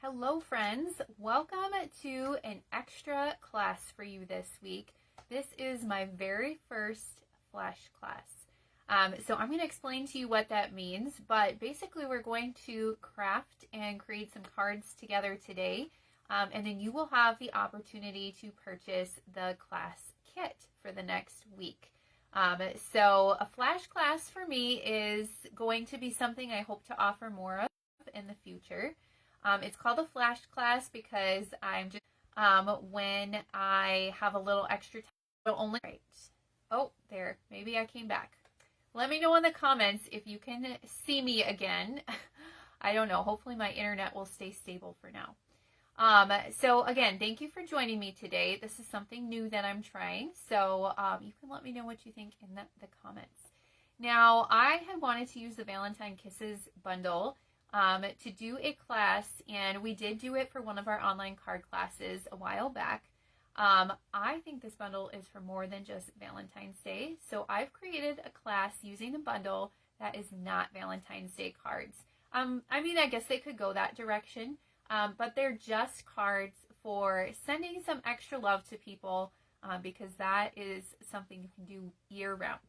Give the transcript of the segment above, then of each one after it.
Hello friends, welcome to an extra class for you this week. This is my very first flash class. So I'm going to explain to you what that means, but basically we're going to craft and create some cards together today, and then you will have the opportunity to purchase the class kit for the next week. So a flash class for me is going to be something I hope to offer more of in the future. It's called a flash class because I'm just, when I have a little extra time, it'll only, right. Oh, there, maybe I came back. Let me know in the comments if you can see me again. I don't know, hopefully my internet will stay stable for now. So again, thank you for joining me today. This is something new that I'm trying, so you can let me know what you think in the comments. Now, I had wanted to use the Valentine Kisses Bundle to do a class, and we did do it for one of our online card classes a while back. I think this bundle is for more than just Valentine's Day, so I've created a class using the bundle that is not Valentine's Day cards. I mean, I guess they could go that direction, but they're just cards for sending some extra love to people, because that is something you can do year-round.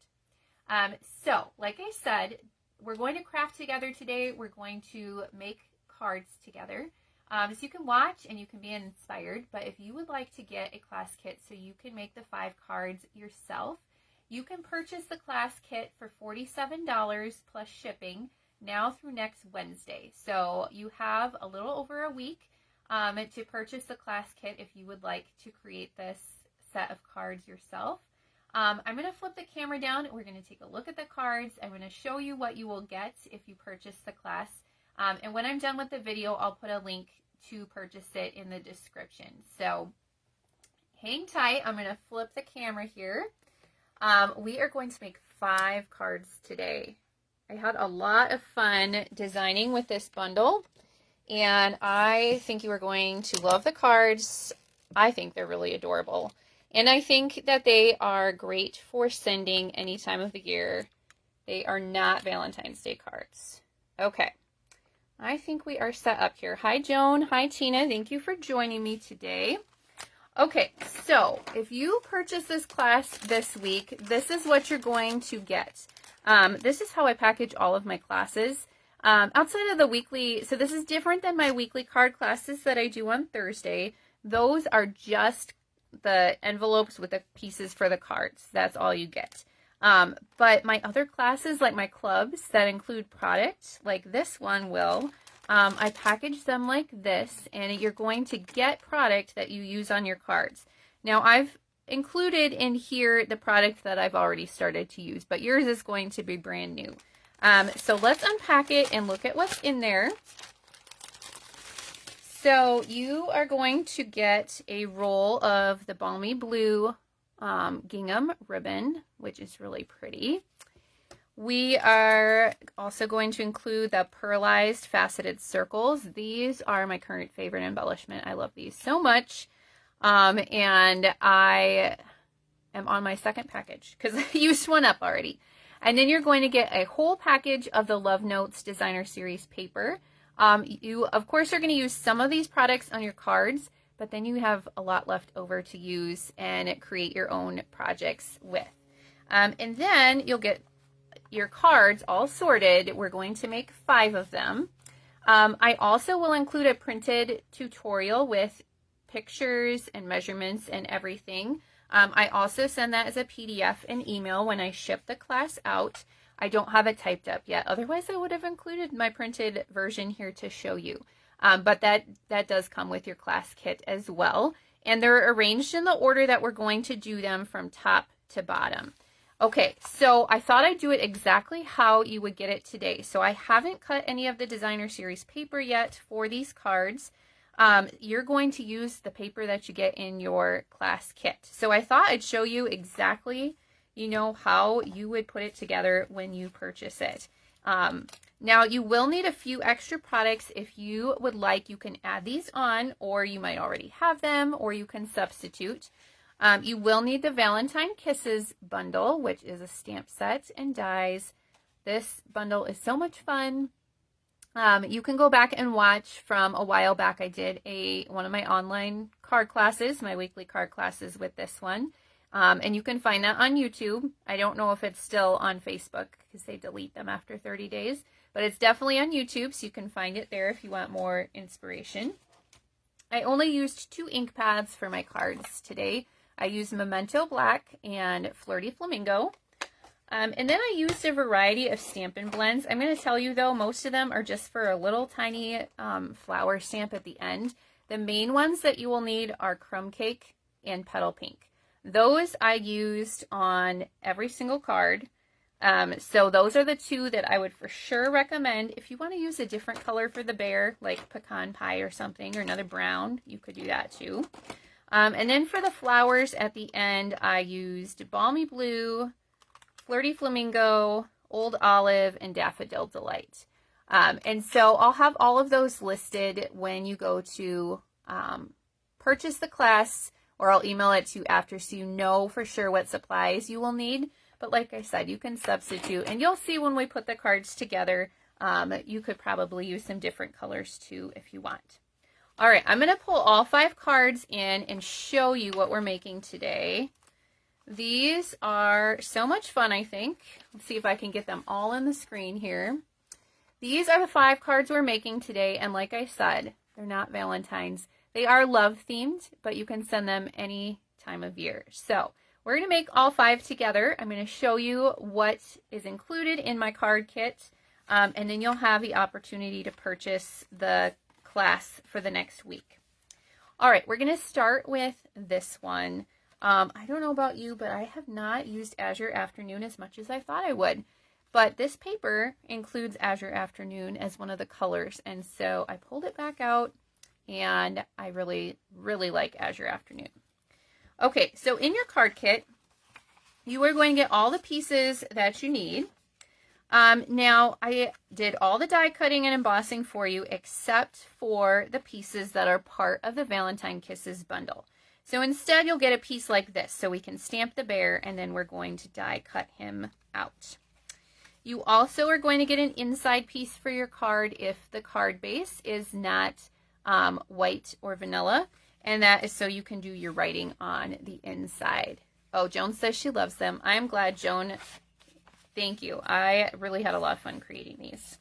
So, like I said, we're going to craft together today. We're going to make cards together. So you can watch and you can be inspired, but if you would like to get a class kit so you can make the 5 cards yourself, you can purchase the class kit for $47 plus shipping now through next Wednesday. So you have a little over a week to purchase the class kit if you would like to create this set of cards yourself. I'm going to flip the camera down. We're going to take a look at the cards. I'm going to show you what you will get if you purchase the class. And when I'm done with the video, I'll put a link to purchase it in the description. So hang tight. I'm going to flip the camera here. We are going to make 5 cards today. I had a lot of fun designing with this bundle, and I think you are going to love the cards. I think they're really adorable. And I think that they are great for sending any time of the year. They are not Valentine's Day cards. Okay. I think we are set up here. Hi, Joan. Hi, Tina. Thank you for joining me today. Okay, so if you purchase this class this week, this is what you're going to get. This is how I package all of my classes. Outside of the weekly, so this is different than my weekly card classes that I do on Thursday. Those are just the envelopes with the pieces for the cards. That's all you get. But my other classes, like my clubs that include product, like this one will, I package them like this, and you're going to get product that you use on your cards. Now, I've included in here the product that I've already started to use, but yours is going to be brand new. So let's unpack it and look at what's in there. So you are going to get a roll of the Balmy Blue gingham ribbon, which is really pretty. We are also going to include the pearlized faceted circles. These are my current favorite embellishment. I love these so much. And I am on my second package because I used one up already. And then you're going to get a whole package of the Love Notes Designer Series paper. You, of course, are going to use some of these products on your cards, but then you have a lot left over to use and create your own projects with. And then you'll get your cards all sorted. We're going to make 5 of them. I also will include a printed tutorial with pictures and measurements and everything. I also send that as a PDF and email when I ship the class out. I don't have it typed up yet. Otherwise, I would have included my printed version here to show you. But that does come with your class kit as well. And they're arranged in the order that we're going to do them from top to bottom. Okay, so I thought I'd do it exactly how you would get it today. So I haven't cut any of the Designer Series paper yet for these cards. You're going to use the paper that you get in your class kit. So I thought I'd show you exactly, how you would put it together when you purchase it. Now, you will need a few extra products. If you would like, you can add these on, or you might already have them, or you can substitute. You will need the Valentine Kisses Bundle, which is a stamp set and dies. This bundle is so much fun. You can go back and watch from a while back. I did one of my online card classes, my weekly card classes with this one. And you can find that on YouTube. I don't know if it's still on Facebook because they delete them after 30 days, but it's definitely on YouTube, so you can find it there if you want more inspiration. I only used 2 ink pads for my cards today. I used Memento Black and Flirty Flamingo. And then I used a variety of Stampin' Blends. I'm going to tell you though, most of them are just for a little tiny flower stamp at the end. The main ones that you will need are Crumb Cake and Petal Pink. Those I used on every single card. So those are the 2 that I would for sure recommend. If you want to use a different color for the bear, like pecan pie or something, or another brown, you could do that too. And then for the flowers at the end, I used Balmy Blue, Flirty Flamingo, Old Olive, and Daffodil Delight. And so I'll have all of those listed when you go to purchase the class, or I'll email it to you after so you know for sure what supplies you will need. But like I said, you can substitute, and you'll see when we put the cards together, you could probably use some different colors too if you want. All right, I'm going to pull all 5 cards in and show you what we're making today. These are so much fun, I think. Let's see if I can get them all on the screen here. These are the 5 cards we're making today, and like I said, they're not Valentine's. They are love themed, but you can send them any time of year. So we're going to make all 5 together. I'm going to show you what is included in my card kit, and then you'll have the opportunity to purchase the class for the next week. All right, we're going to start with this one. I don't know about you, but I have not used Azure Afternoon as much as I thought I would. But this paper includes Azure Afternoon as one of the colors, and so I pulled it back out, and I really, really like Azure Afternoon. Okay, so in your card kit, you are going to get all the pieces that you need. Now, I did all the die cutting and embossing for you except for the pieces that are part of the Valentine Kisses bundle. So instead, you'll get a piece like this, so we can stamp the bear, and then we're going to die cut him out. You also are going to get an inside piece for your card if the card base is not white or vanilla, and that is so you can do your writing on the inside. Oh, Joan says she loves them. I am glad, Joan. Thank you. I really had a lot of fun creating these.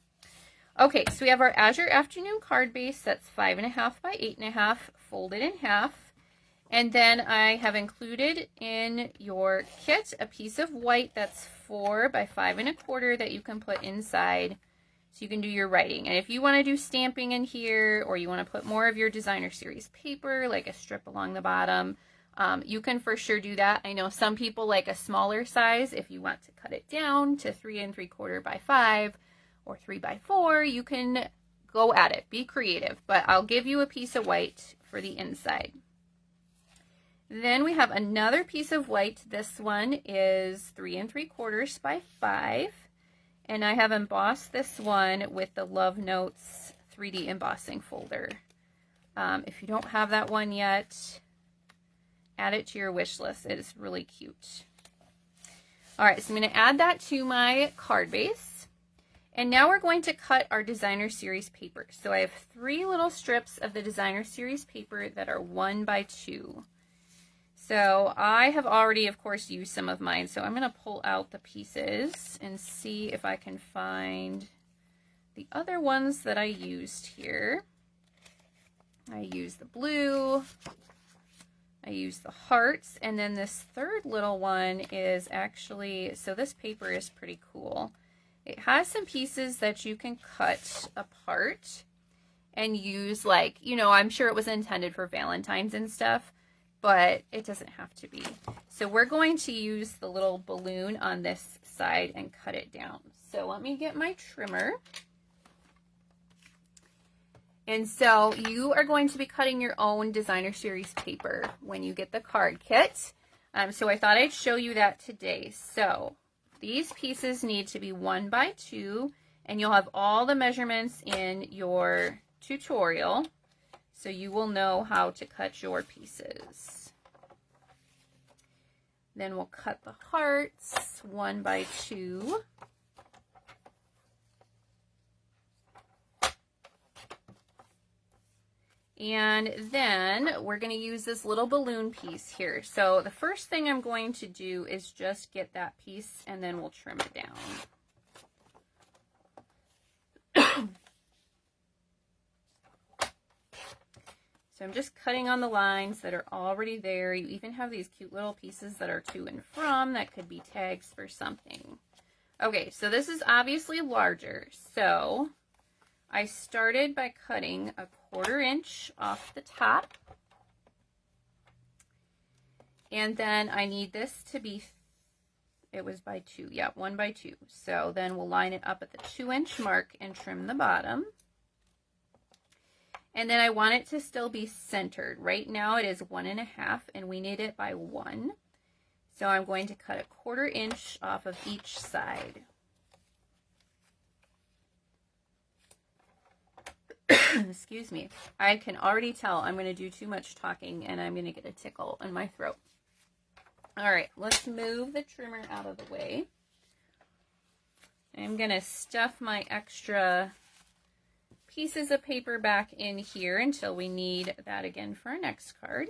Okay, so we have our Azure Afternoon card base. That's 5.5 by 8.5, folded in half. And then I have included in your kit a piece of white that's 4 by 5.25 that you can put inside so you can do your writing. And if you want to do stamping in here, or you want to put more of your designer series paper, like a strip along the bottom, you can for sure do that. I know some people like a smaller size. If you want to cut it down to 3.75 by 5 or 3 by 4, you can go at it. Be creative. But I'll give you a piece of white for the inside. Then we have another piece of white. This one is 3.75 by 5. And I have embossed this one with the Love Notes 3D embossing folder. If you don't have that one yet, add it to your wish list. It is really cute. All right, so I'm going to add that to my card base. And now we're going to cut our designer series paper. So I have 3 little strips of the designer series paper that are 1 by 2. So I have already, of course, used some of mine. So I'm going to pull out the pieces and see if I can find the other ones that I used here. I used the blue, I used the hearts, and then this third little one is actually, so this paper is pretty cool. It has some pieces that you can cut apart and use, like, you know, I'm sure it was intended for Valentine's and stuff, but it doesn't have to be. So we're going to use the little balloon on this side and cut it down. So let me get my trimmer. And so you are going to be cutting your own designer series paper when you get the card kit. So I thought I'd show you that today. So these pieces need to be 1 by 2, and you'll have all the measurements in your tutorial, so you will know how to cut your pieces. Then we'll cut the hearts 1 by 2. And then we're going to use this little balloon piece here. So the first thing I'm going to do is just get that piece, and then we'll trim it down. So I'm just cutting on the lines that are already there. You even have these cute little pieces that are to and from that could be tags for something. Okay, so this is obviously larger. So I started by cutting a 1/4 inch off the top. And then I need this to be, it was by 2, yeah, 1 by 2. So then we'll line it up at the 2-inch mark and trim the bottom. And then I want it to still be centered. Right now it is 1.5 and we need it by 1. So I'm going to cut a 1/4 inch off of each side. Excuse me. I can already tell I'm going to do too much talking and I'm going to get a tickle in my throat. All right, let's move the trimmer out of the way. I'm going to stuff my extra pieces of paper back in here until we need that again for our next card.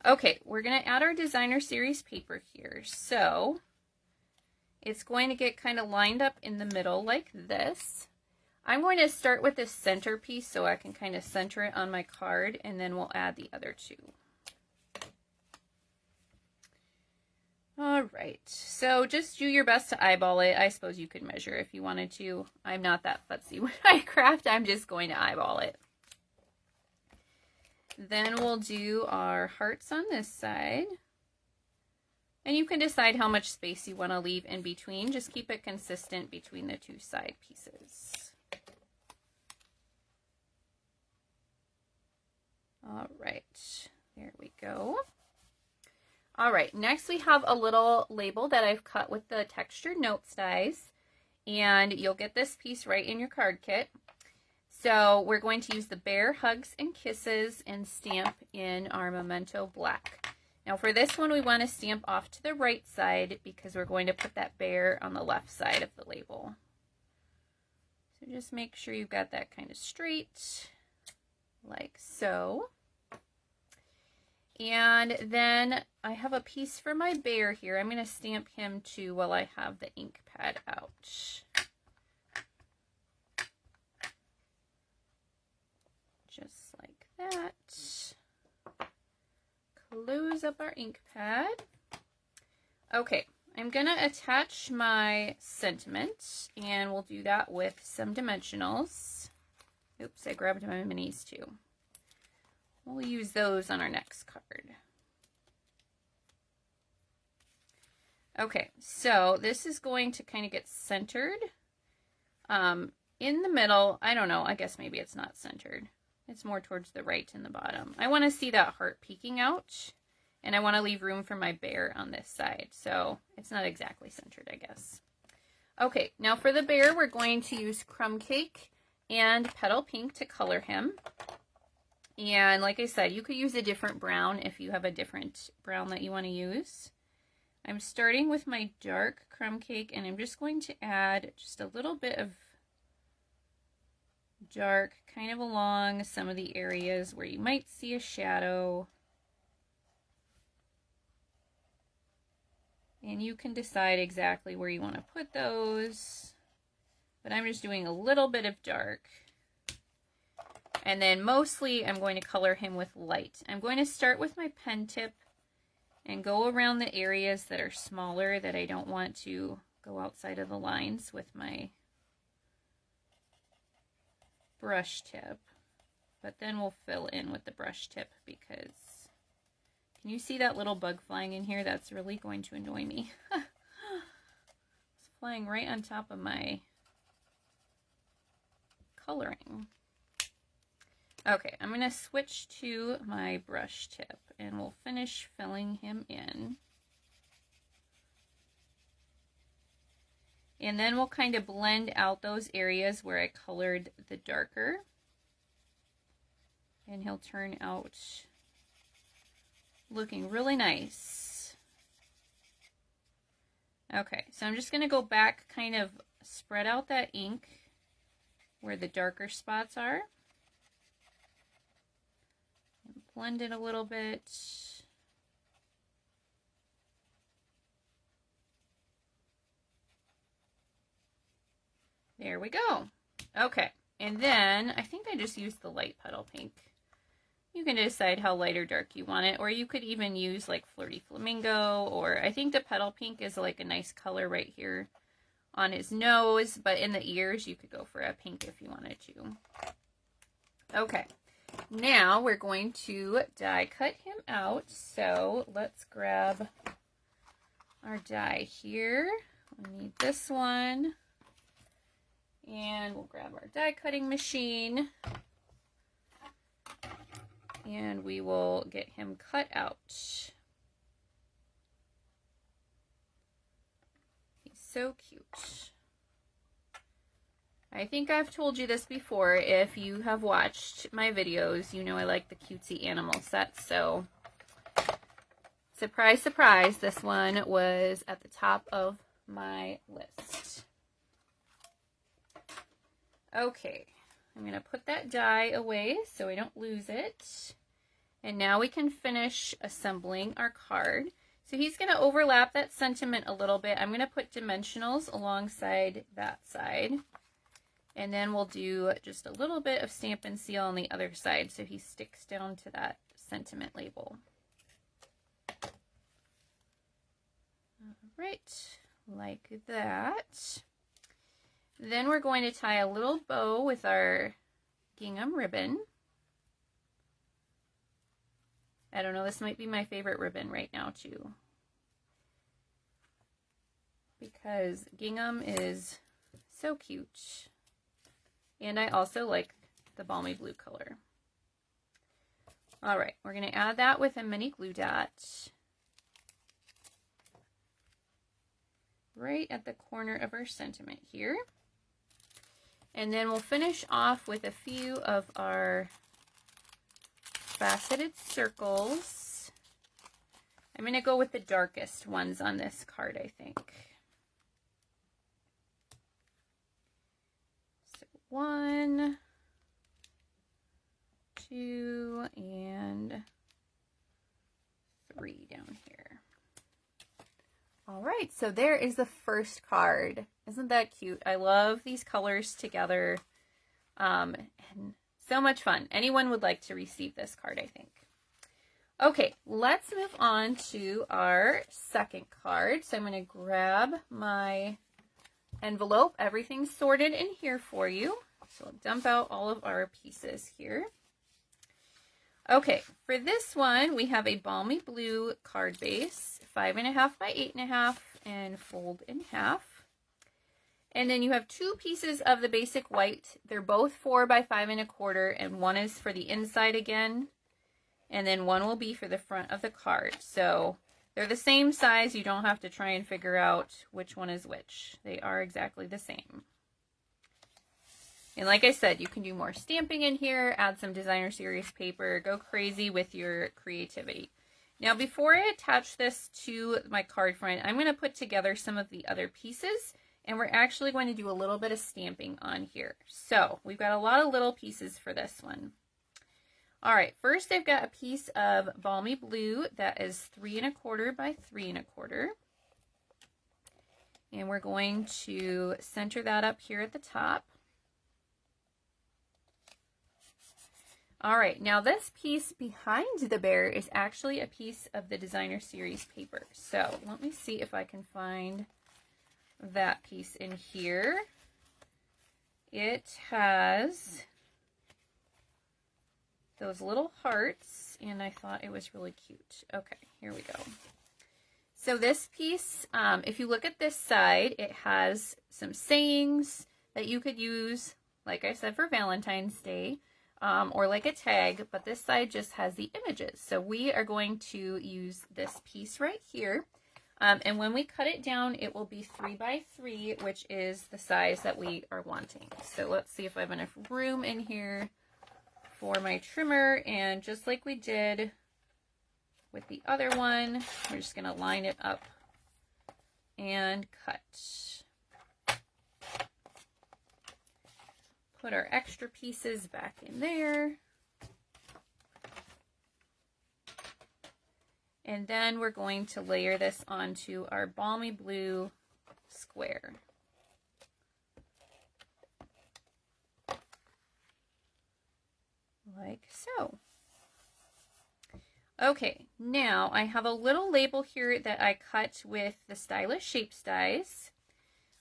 Okay, we're going to add our designer series paper here. So it's going to get kind of lined up in the middle like this. I'm going to start with this center piece so I can kind of center it on my card, and then we'll add the other 2. All right, so just do your best to eyeball it. I suppose you could measure if you wanted to. I'm not that fussy when I craft. I'm just going to eyeball it. Then we'll do our hearts on this side. And you can decide how much space you want to leave in between. Just keep it consistent between the 2 side pieces. All right, there we go. All right, next we have a little label that I've cut with the textured notes dies, and you'll get this piece right in your card kit. So we're going to use the Bear Hugs and Kisses and stamp in our Memento Black. Now for this one, we want to stamp off to the right side because we're going to put that bear on the left side of the label. So just make sure you've got that kind of straight, like so. And then I have a piece for my bear here. I'm going to stamp him too while I have the ink pad out. Just like that. Close up our ink pad. Okay, I'm going to attach my sentiment, and we'll do that with some dimensionals. Oops, I grabbed my minis too. We'll use those on our next card. Okay, so this is going to kind of get centered in the middle. I don't know, I guess maybe it's not centered. It's more towards the right in the bottom. I want to see that heart peeking out, and I want to leave room for my bear on this side. So it's not exactly centered, I guess. Okay, now for the bear, we're going to use Crumb Cake and Petal Pink to color him. And like I said, you could use a different brown if you have a different brown that you want to use. I'm starting with my dark Crumb Cake, and I'm just going to add just a little bit of dark kind of along some of the areas where you might see a shadow. And you can decide exactly where you want to put those. But I'm just doing a little bit of dark. And then mostly I'm going to color him with light. I'm going to start with my pen tip and go around the areas that are smaller that I don't want to go outside of the lines with my brush tip. But then we'll fill in with the brush tip because, can you see that little bug flying in here? That's really going to annoy me. It's flying right on top of my coloring. Okay, I'm going to switch to my brush tip and we'll finish filling him in. And then we'll kind of blend out those areas where I colored the darker. And he'll turn out looking really nice. Okay, so I'm just going to go back, kind of spread out that ink where the darker spots are. blend it a little bit. There we go. Okay, and then I think I just used the light petal pink. You can decide how light or dark you want it, or you could even use like Flirty Flamingo, or I think the petal pink is like a nice color right here on his nose, but in the ears you could go for a pink if you wanted to. Okay, now we're going to die cut him out, so let's grab our die here. We need this one. And we'll grab our die cutting machine and we will get him cut out. He's so cute. I think I've told you this before. If you have watched my videos, you know I like the cutesy animal sets. So surprise, surprise, this one was at the top of my list. Okay, I'm going to put that die away so I don't lose it. And now we can finish assembling our card. So he's going to overlap that sentiment a little bit. I'm going to put dimensionals alongside that side. And then we'll do just a little bit of stamp and seal on the other side so he sticks down to that sentiment label. All right, like that. Then we're going to tie a little bow with our gingham ribbon. I don't know, this might be my favorite ribbon right now too, because gingham is so cute. And I also like the balmy blue color. All right, we're going to add that with a mini glue dot right at the corner of our sentiment here. And then we'll finish off with a few of our faceted circles. I'm going to go with the darkest ones on this card, I think. So 1, 2, and 3 down here. All right, so there is the first card. Isn't that cute? I love these colors together. And so much fun. Anyone would like to receive this card, I think. Okay, let's move on to our second card. So I'm going to grab my envelope. Everything's sorted in here for you. So I'll dump out all of our pieces here. Okay, for this one, we have a balmy blue card base, 5.5 by 8.5, and fold in half. And then you have 2 pieces of the basic white. They're both 4 by 5.25, and one is for the inside again, and then one will be for the front of the card. So they're the same size. You don't have to try and figure out which one is which. They are exactly the same. And like I said, you can do more stamping in here, add some designer series paper, go crazy with your creativity. Now, before I attach this to my card front, I'm going to put together some of the other pieces, and we're actually going to do a little bit of stamping on here. So we've got a lot of little pieces for this one. All right, first I've got a piece of balmy blue that is 3.25 by 3.25. And we're going to center that up here at the top. All right, now this piece behind the bear is actually a piece of the designer series paper. So let me see if I can find that piece in here. It has those little hearts, and I thought it was really cute. Okay, here we go. So this piece, if you look at this side, it has some sayings that you could use, like I said, for Valentine's Day. Or like a tag, but this side just has the images. So we are going to use this piece right here. And when we cut it down, it will be 3 by 3, which is the size that we are wanting. So let's see if I have enough room in here for my trimmer. And just like we did with the other one, we're just going to line it up and cut. Put our extra pieces back in there. And then we're going to layer this onto our balmy blue square. Like so. Okay, now I have a little label here that I cut with the Stylish Shapes dies.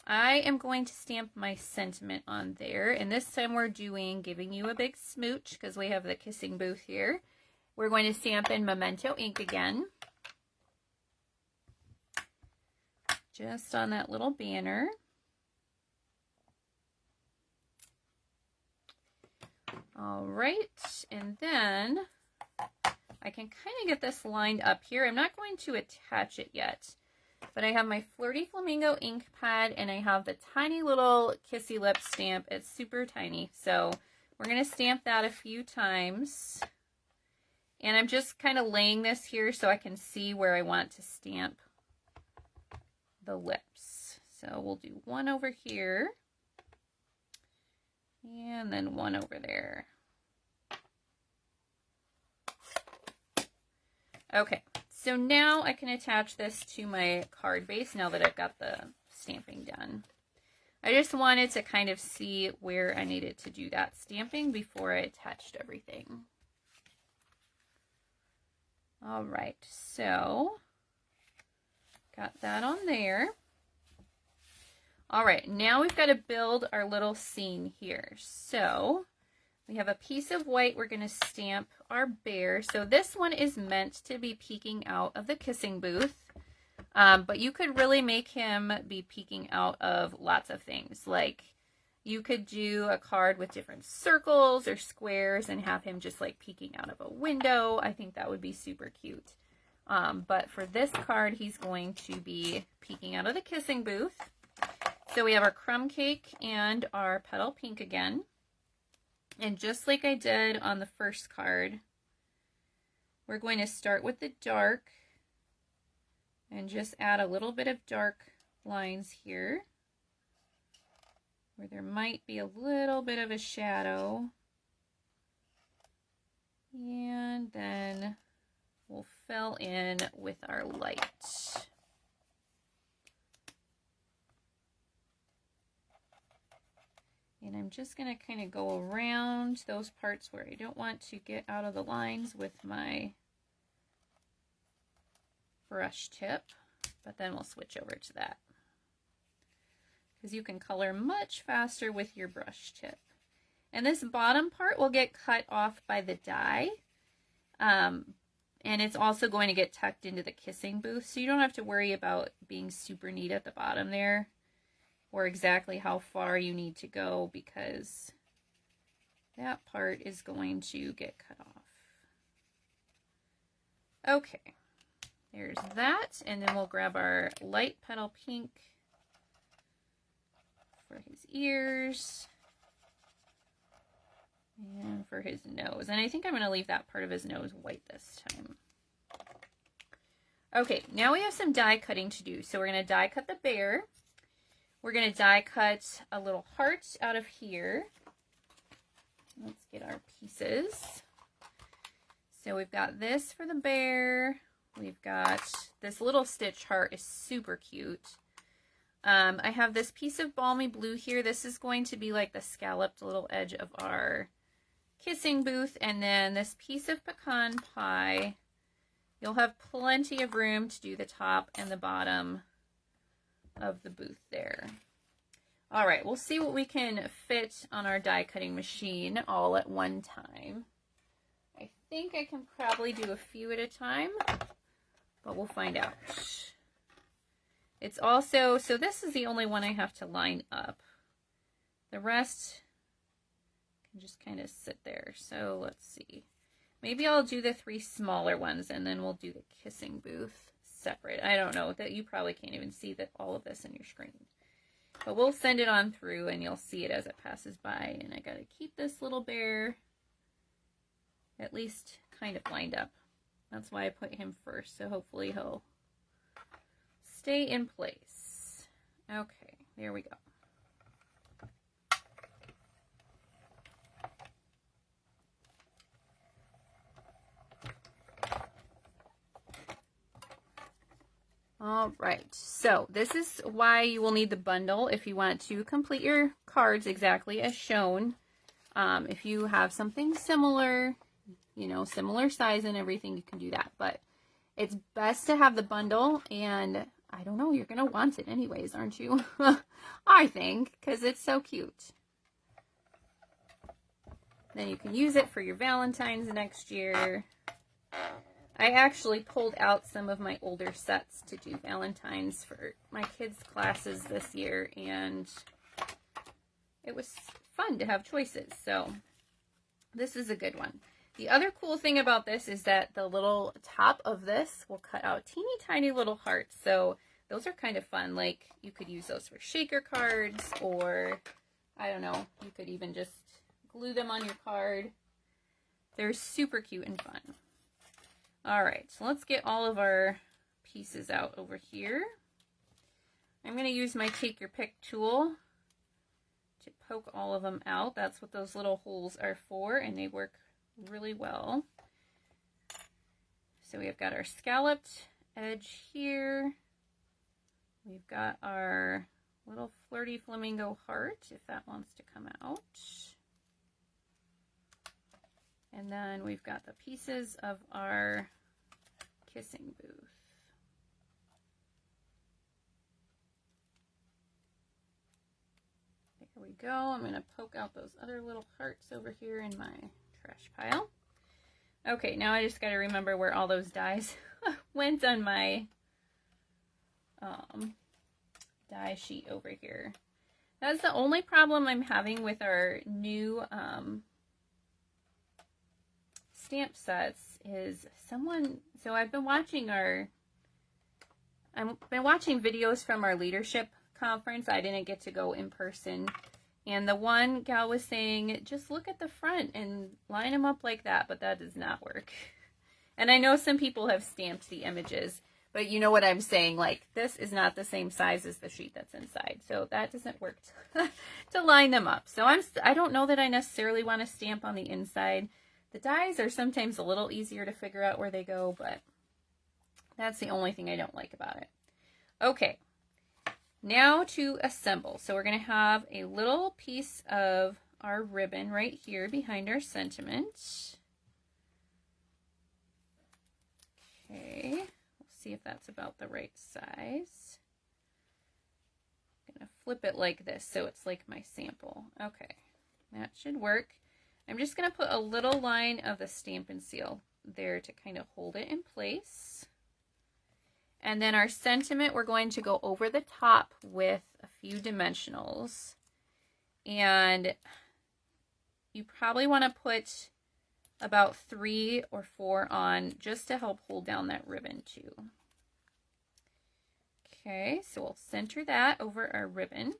I am going to stamp my sentiment on there, and this time we're doing Giving You a Big Smooch because we have the kissing booth here. We're going to stamp in Memento ink again. Just on that little banner. All right, and then I can kind of get this lined up here. I'm not going to attach it yet, but I have my Flirty Flamingo ink pad and I have the tiny little Kissy Lip stamp. It's super tiny, so we're going to stamp that a few times. And I'm just kind of laying this here so I can see where I want to stamp the lips. So we'll do one over here and then one over there. Okay, so now I can attach this to my card base now that I've got the stamping done. I just wanted to kind of see where I needed to do that stamping before I attached everything. All right, so got that on there. All right, now we've got to build our little scene here. So we have a piece of white. We're going to stamp our bear. So this one is meant to be peeking out of the kissing booth, but you could really make him be peeking out of lots of things. Like you could do a card with different circles or squares and have him just like peeking out of a window. I think that would be super cute. But for this card, he's going to be peeking out of the kissing booth. So we have our crumb cake and our petal pink again. And just like I did on the first card, we're going to start with the dark and just add a little bit of dark lines here where there might be a little bit of a shadow. And then we'll fill in with our light. And I'm just going to kind of go around those parts where I don't want to get out of the lines with my brush tip, but then we'll switch over to that. Because you can color much faster with your brush tip. And this bottom part will get cut off by the die. And it's also going to get tucked into the kissing booth, so you don't have to worry about being super neat at the bottom there, or exactly how far you need to go, because that part is going to get cut off. Okay, there's that, and then we'll grab our light petal pink for his ears and for his nose. And I think I'm going to leave that part of his nose white this time. Okay, now we have some die cutting to do. So we're going to die cut the bear. We're going to die cut a little heart out of here. Let's get our pieces. So we've got this for the bear. We've got this little stitch heart is super cute. I have this piece of balmy blue here. This is going to be like the scalloped little edge of our kissing booth. And then this piece of pecan pie. You'll have plenty of room to do the top and the bottom of the booth there. All right, we'll see what we can fit on our die cutting machine all at one time. I think I can probably do a few at a time, but we'll find out. It's also, so this is the only one I have to line up. The rest can just kind of sit there. So let's see. Maybe I'll do the 3 smaller ones and then we'll do the kissing booth separate. I don't know, that you probably can't even see that all of this in your screen. But we'll send it on through and you'll see it as it passes by. And I gotta keep this little bear at least kind of lined up. That's why I put him first. So hopefully he'll stay in place. Okay, there we go. All right, so this is why you will need the bundle if you want to complete your cards exactly as shown. If you have something similar, you know, similar size and everything, you can do that. But it's best to have the bundle, and I don't know, you're going to want it anyways, aren't you? I think, because it's so cute. Then you can use it for your Valentine's next year. I actually pulled out some of my older sets to do Valentine's for my kids' classes this year, and it was fun to have choices. So this is a good one. The other cool thing about this is that the little top of this will cut out teeny tiny little hearts. So those are kind of fun. Like, you could use those for shaker cards, or I don't know, you could even just glue them on your card. They're super cute and fun. All right, so let's get all of our pieces out over here. I'm going to use my Take Your Pick tool to poke all of them out. That's what those little holes are for, and they work really well. So we've got our scalloped edge here. We've got our little flirty flamingo heart, if that wants to come out. And then we've got the pieces of our kissing booth. There we go. I'm going to poke out those other little hearts over here in my trash pile. Okay, now I just got to remember where all those dies went on my die sheet over here. That's the only problem I'm having with our new stamp sets is so I've been watching videos from our leadership conference. I didn't get to go in person, and the one gal was saying just look at the front and line them up like that, but that does not work. And I know some people have stamped the images, but you know what I'm saying, like this is not the same size as the sheet that's inside, so that doesn't work to line them up. So I don't know that I necessarily want to stamp on the inside. The dies are sometimes a little easier to figure out where they go, but that's the only thing I don't like about it. Okay, now to assemble. So we're going to have a little piece of our ribbon right here behind our sentiment. Okay, we'll see if that's about the right size. I'm going to flip it like this so it's like my sample. Okay, that should work. I'm just going to put a little line of the Stampin' Seal there to kind of hold it in place. And then our sentiment, we're going to go over the top with a few dimensionals. And you probably want to put about 3 or 4 on just to help hold down that ribbon too. Okay, so we'll center that over our ribbon.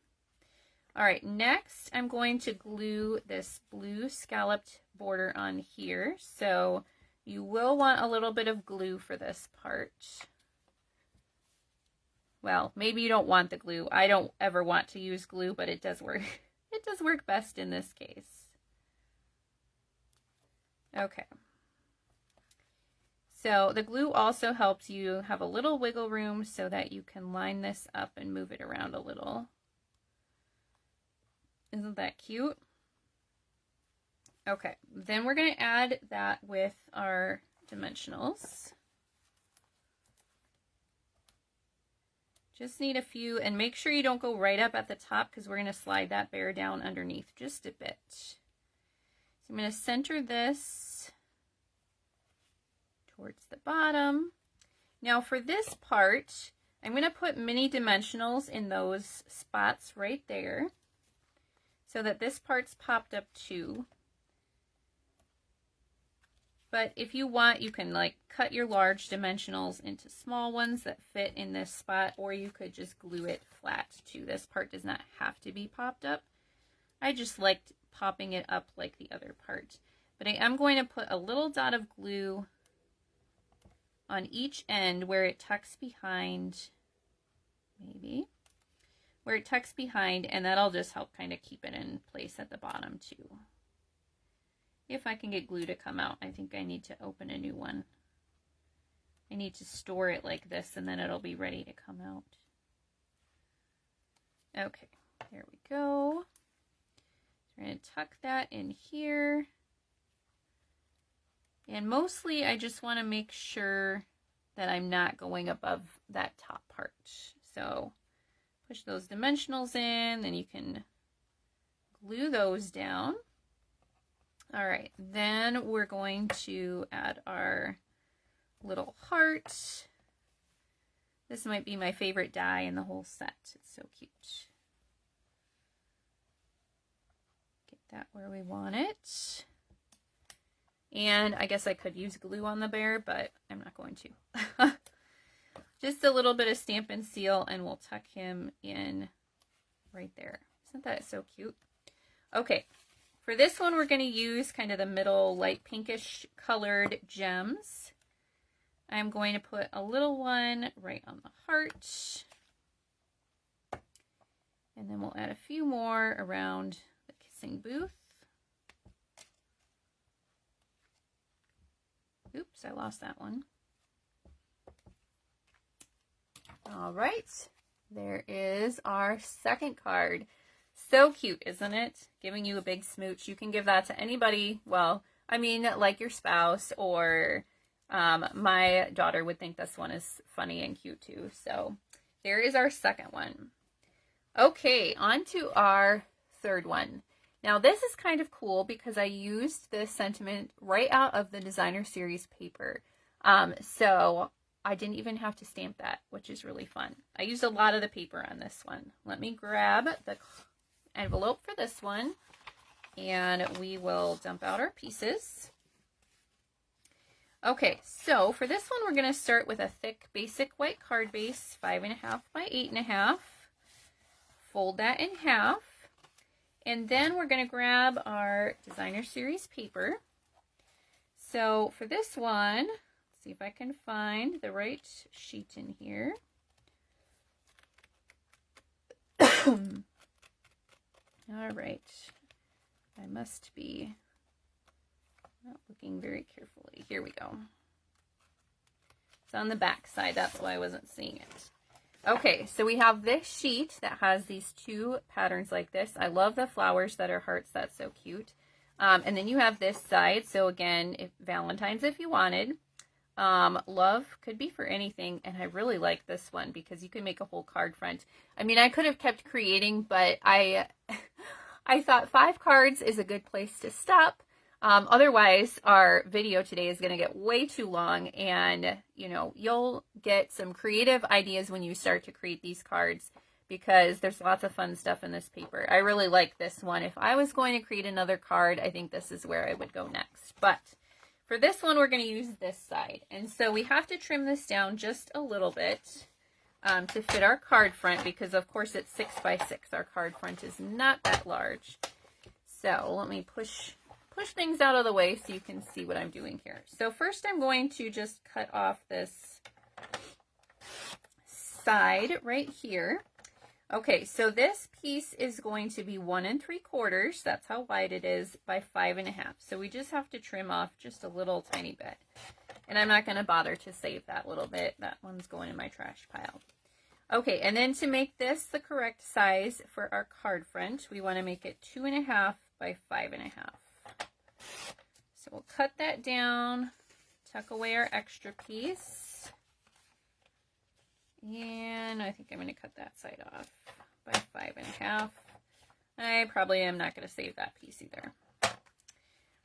All right, next I'm going to glue this blue scalloped border on here. So you will want a little bit of glue for this part. Well, maybe you don't want the glue. I don't ever want to use glue, but it does work. It does work best in this case. Okay. So the glue also helps you have a little wiggle room so that you can line this up and move it around a little. Isn't that cute? Okay, then we're going to add that with our dimensionals. Just need a few, and make sure you don't go right up at the top because we're going to slide that bear down underneath just a bit. So I'm going to center this towards the bottom. Now for this part, I'm going to put mini dimensionals in those spots right there, so that this part's popped up too. But if you want, you can like cut your large dimensionals into small ones that fit in this spot, or you could just glue it flat too. This part does not have to be popped up. I just liked popping it up like the other part. But I am going to put a little dot of glue on each end where it tucks behind, maybe. Where it tucks behind, and that'll just help kind of keep it in place at the bottom too. If I can get glue to come out, I think I need to open a new one. I need to store it like this and then it'll be ready to come out. Okay, there we go. We're going to tuck that in here. And mostly I just want to make sure that I'm not going above that top part. So push those dimensionals in, then you can glue those down. All right, then we're going to add our little heart. This might be my favorite die in the whole set. It's so cute. Get that where we want it. And I guess I could use glue on the bear, but I'm not going to. Just a little bit of Stamp and Seal, and we'll tuck him in right there. Isn't that so cute? Okay, for this one, we're going to use kind of the middle light pinkish colored gems. I'm going to put a little one right on the heart. And then we'll add a few more around the kissing booth. Oops, I lost that one. All right, there is our second card. So cute, isn't it? Giving you a big smooch. You can give that to anybody. Well, I mean, like your spouse, or my daughter would think this one is funny and cute too. So there is our second one. Okay, on to our third one. Now this is kind of cool because I used this sentiment right out of the designer series paper. So I didn't even have to stamp that, which is really fun. I used a lot of the paper on this one. Let me grab the envelope for this one, and we will dump out our pieces. Okay, so for this one, we're going to start with a thick basic white card base, 5.5 by 8.5. Fold that in half. And then we're going to grab our designer series paper. So for this one, let's see if I can find the right sheet in here. All right. I must be not looking very carefully. Here we go. It's on the back side. That's why I wasn't seeing it. Okay, so we have this sheet that has these two patterns like this. I love the flowers that are hearts. That's so cute. And then you have this side. So again, if Valentine's if you wanted. Love could be for anything. And I really like this one because you can make a whole card front. I mean, I could have kept creating, but I thought 5 cards is a good place to stop. Otherwise, our video today is going to get way too long, and, you know, you'll get some creative ideas when you start to create these cards because there's lots of fun stuff in this paper. I really like this one. If I was going to create another card, I think this is where I would go next. But for this one, we're going to use this side. And so we have to trim this down just a little bit to fit our card front because, of course, it's 6 by 6. Our card front is not that large. So let me push things out of the way so you can see what I'm doing here. So first I'm going to just cut off this side right here. Okay, so this piece is going to be 1 3/4. That's how wide it is, by 5.5. So we just have to trim off just a little tiny bit. And I'm not going to bother to save that little bit. That one's going in my trash pile. Okay, and then to make this the correct size for our card front, we want to make it 2.5 by 5.5. So we'll cut that down, tuck away our extra piece, and I think I'm going to cut that side off by 5.5. I probably am not going to save that piece either.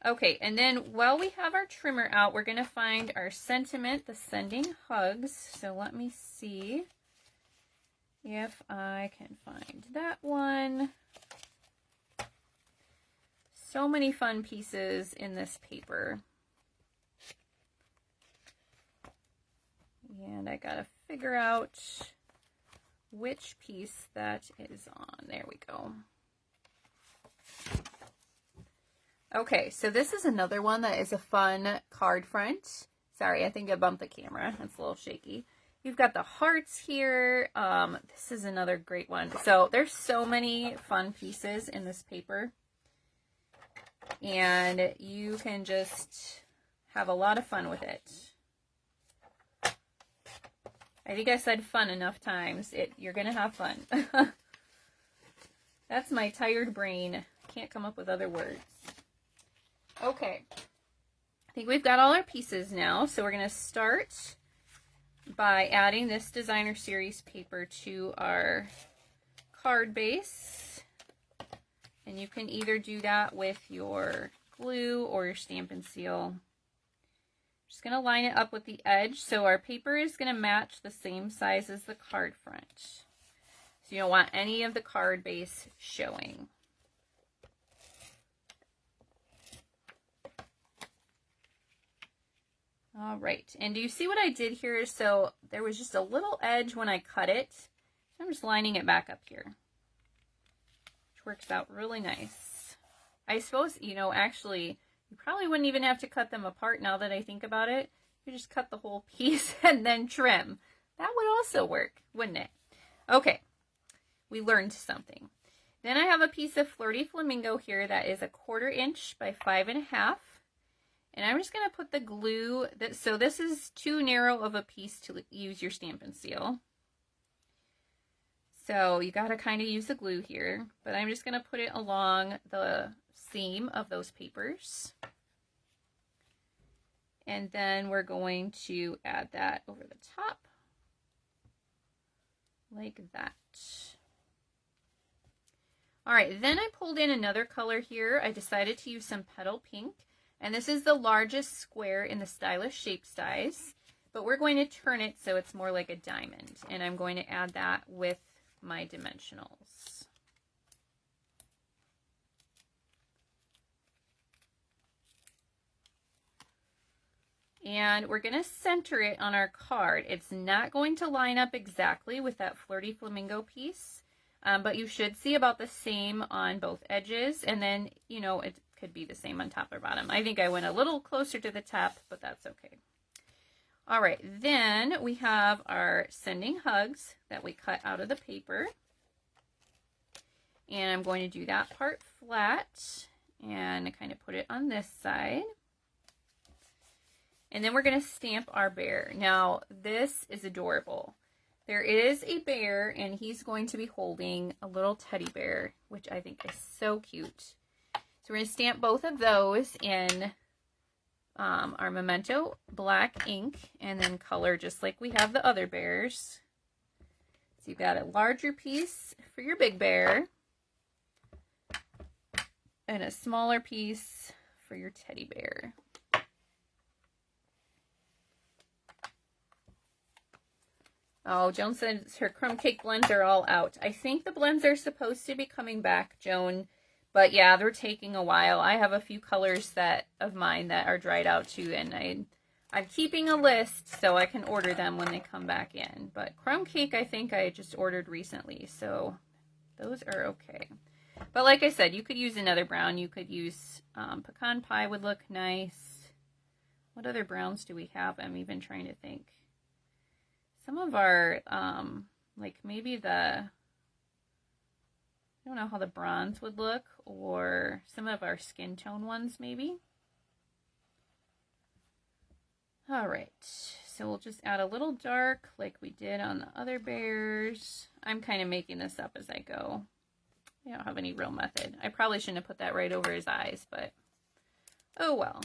Okay, and then while we have our trimmer out, we're going to find our sentiment, the sending hugs. So let me see if I can find that one. So many fun pieces in this paper. And I gotta figure out which piece that is on. There we go. Okay, so this is another one that is a fun card front. Sorry, I think I bumped the camera. It's a little shaky. You've got the hearts here. This is another great one. So there's so many fun pieces in this paper. And you can just have a lot of fun with it. I think I said fun enough times. You're gonna have fun. That's my tired brain. Can't come up with other words. Okay. I think we've got all our pieces now, so we're gonna start by adding this designer series paper to our card base. And you can either do that with your glue or your Stampin' Seal. Just going to line it up with the edge, so our paper is going to match the same size as the card front. So you don't want any of the card base showing. All right, and do you see what I did here? So there was just a little edge when I cut it. So I'm just lining it back up here, which works out really nice. I suppose, you know, actually, you probably wouldn't even have to cut them apart now that I think about it. You just cut the whole piece and then trim. That would also work, wouldn't it? Okay, we learned something. Then I have a piece of Flirty Flamingo here that is 1/4 inch by 5.5. And I'm just going to put the glue, so this is too narrow of a piece to use your Stampin' Seal. So you got to kind of use the glue here, but I'm just going to put it along the seam of those papers. And then we're going to add that over the top like that. All right, then I pulled in another color here. I decided to use some Petal Pink, and this is the largest square in the Stylish Shape size, but we're going to turn it so it's more like a diamond, and I'm going to add that with my dimensionals. And we're going to center it on our card. It's not going to line up exactly with that Flirty Flamingo piece, but you should see about the same on both edges, and then, you know, it could be the same on top or bottom. I think I went a little closer to the top, but that's okay. All right, then we have our Sending Hugs that we cut out of the paper. And I'm going to do that part flat and kind of put it on this side. And then we're going to stamp our bear. Now, this is adorable. There is a bear, and he's going to be holding a little teddy bear, which I think is so cute. So we're going to stamp both of those in our Memento black ink, and then color just like we have the other bears. So you've got a larger piece for your big bear, and a smaller piece for your teddy bear. Oh, Joan says her crumb cake blends are all out. I think the blends are supposed to be coming back, Joan. But yeah, they're taking a while. I have a few colors of mine that are dried out too, and I'm keeping a list so I can order them when they come back in. But crumb cake, I think I just ordered recently, so those are okay. But like I said, you could use another brown. You could use pecan pie would look nice. What other browns do we have? I'm even trying to think. Some of our, like maybe I don't know how the bronze would look, or some of our skin tone ones maybe. All right, so we'll just add a little dark like we did on the other bears. I'm kind of making this up as I go. I don't have any real method. I probably shouldn't have put that right over his eyes, but oh well.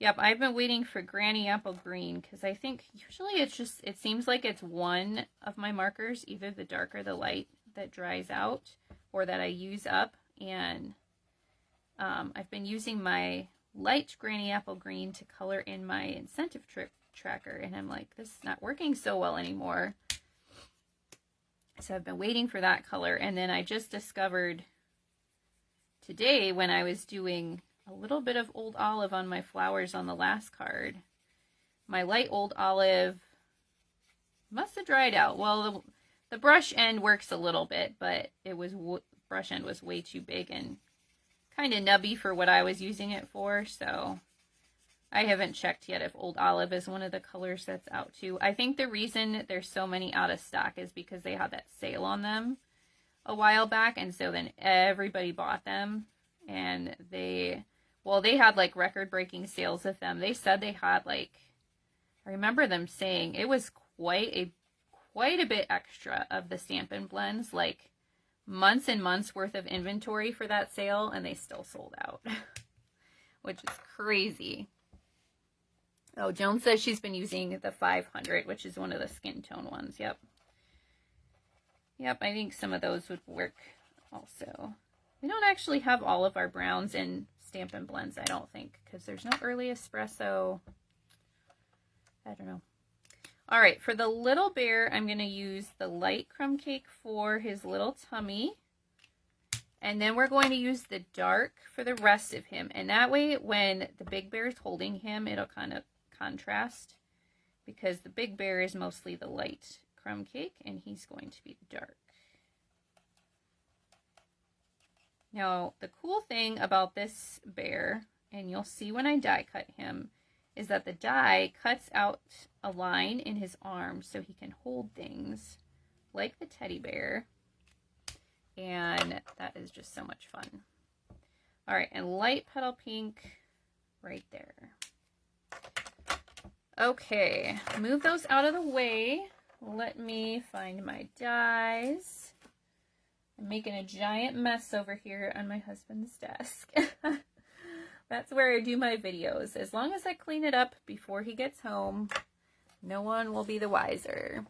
Yep, I've been waiting for Granny Apple Green because I think usually it seems like it's one of my markers, either the dark or the light, that dries out or that I use up. And I've been using my light Granny Apple Green to color in my incentive tracker, and I'm like, this is not working so well anymore. So I've been waiting for that color, and then I just discovered today when I was doing a little bit of Old Olive on my flowers on the last card. My light Old Olive must have dried out. Well, the brush end works a little bit, but brush end was way too big and kind of nubby for what I was using it for, so I haven't checked yet if Old Olive is one of the colors that's out too. I think the reason there's so many out of stock is because they had that sale on them a while back, and so then everybody bought them, and they had like record-breaking sales with them. They said they had like I remember them saying it was quite a bit extra of the Stampin' Blends, like months and months worth of inventory for that sale, and they still sold out, which is crazy. Oh, Joan says she's been using the 500, which is one of the skin tone ones. Yep. Yep, I think some of those would work also. We don't actually have all of our browns in Stampin' Blends, I don't think, because there's no early espresso. I don't know. All right, for the little bear, I'm going to use the light crumb cake for his little tummy. And then we're going to use the dark for the rest of him. And that way, when the big bear is holding him, it'll kind of contrast, because the big bear is mostly the light crumb cake and he's going to be the dark. Now, the cool thing about this bear, and you'll see when I die cut him, is that the die cuts out a line in his arm so he can hold things like the teddy bear. And that is just so much fun. All right, and light petal pink right there. Okay, move those out of the way. Let me find my dies. I'm making a giant mess over here on my husband's desk. That's where I do my videos. As long as I clean it up before he gets home, no one will be the wiser.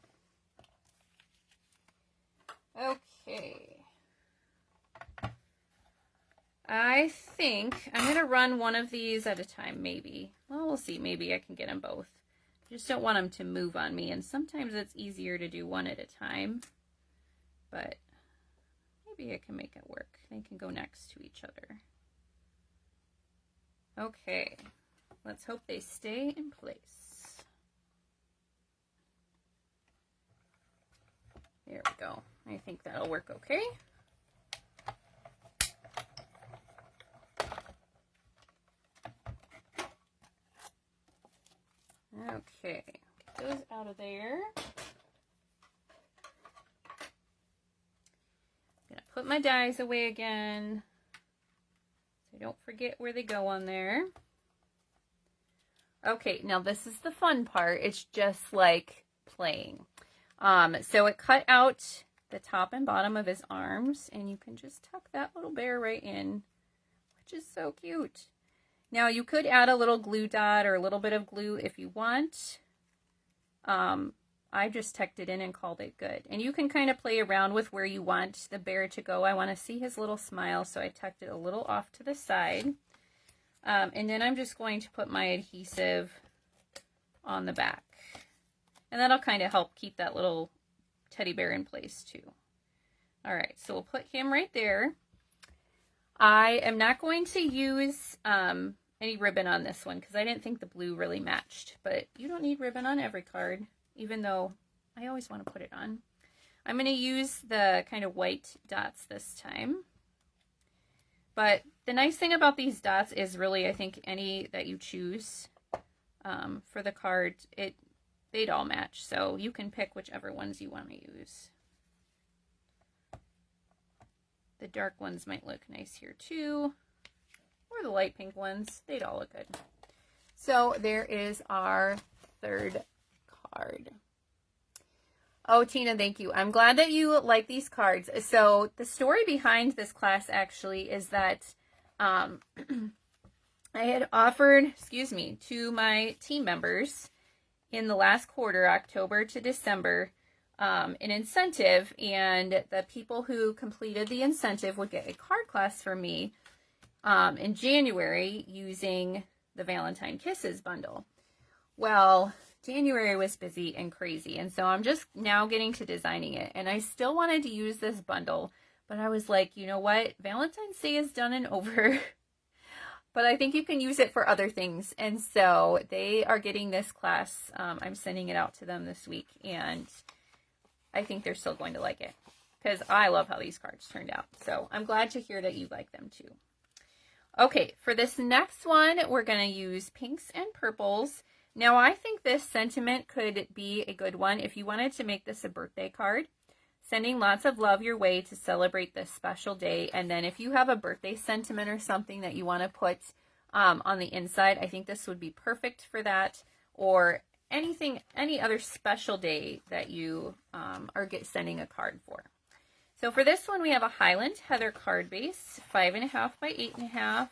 Okay. I think I'm going to run one of these at a time, maybe. Well, we'll see. Maybe I can get them both. I just don't want them to move on me, and sometimes it's easier to do one at a time. But maybe I can make it work. They can go next to each other. Okay, let's hope they stay in place. There we go. I think that'll work okay. Okay, get those out of there. I'm gonna put my dies away again, so I don't forget where they go on there. Okay, now this is the fun part. It's just like playing. So it cut out the top and bottom of his arms, and you can just tuck that little bear right in, which is so cute. Now you could add a little glue dot or a little bit of glue if you want. I just tucked it in and called it good. And you can kind of play around with where you want the bear to go. I want to see his little smile, so I tucked it a little off to the side. And then I'm just going to put my adhesive on the back. And that'll kind of help keep that little teddy bear in place too. All right, so we'll put him right there. I am not going to use any ribbon on this one because I didn't think the blue really matched. But you don't need ribbon on every card, even though I always want to put it on. I'm going to use the kind of white dots this time. But the nice thing about these dots is really, I think, any that you choose for the card, they'd all match. So you can pick whichever ones you want to use. The dark ones might look nice here too. Or the light pink ones, they'd all look good. So there is our third card. Oh, Tina, thank you. I'm glad that you like these cards. So the story behind this class actually is that I had offered, to my team members in the last quarter, October to December, an incentive, and the people who completed the incentive would get a card class from me in January using the Valentine Kisses Bundle. Well, January was busy and crazy, and so I'm just now getting to designing it, and I still wanted to use this bundle, but I was like, you know what, Valentine's Day is done and over, but I think you can use it for other things, and so they are getting this class. I'm sending it out to them this week, and I think they're still going to like it, because I love how these cards turned out, so I'm glad to hear that you like them too. Okay, for this next one, we're going to use pinks and purples. Now, I think this sentiment could be a good one if you wanted to make this a birthday card. Sending lots of love your way to celebrate this special day. And then if you have a birthday sentiment or something that you want to put on the inside, I think this would be perfect for that. Or any other special day that you are sending a card for. So for this one, we have a Highland Heather card base, 5.5 by 8.5,